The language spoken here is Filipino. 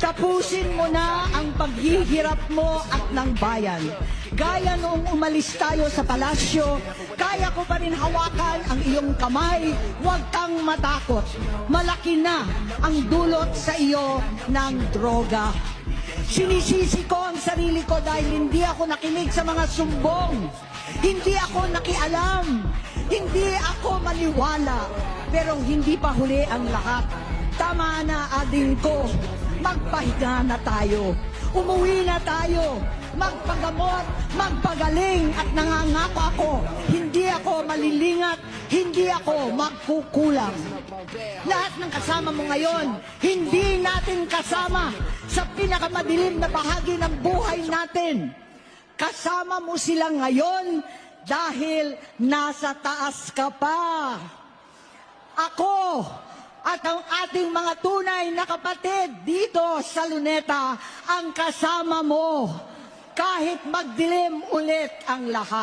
Tapusin mo na ang paghihirap mo at ng bayan. Gaya noong umalis tayo sa palasyo, kaya ko pa rin hawakan ang iyong kamay. Huwag kang matakot. Malaki na ang dulot sa iyo ng droga. Sinisisi ko ang sarili ko dahil hindi ako nakinig sa mga sumbong. Hindi ako nakialam. Hindi ako maniwala. Pero hindi pa huli ang lahat. Tama na, ading ko. Magpahinga na tayo. Umuwi na tayo. Magpagamot, magpagaling at nangangako ako. Hindi ako malilingat, hindi ako magkukulang. Lahat ng kasama mo ngayon, hindi natin kasama sa pinakamadilim na bahagi ng buhay natin. Kasama mo sila ngayon dahil nasa taas ka pa. Ako at ang ating mga tunay na kapatid dito sa Luneta ang kasama mo kahit magdilim ulit ang lahat.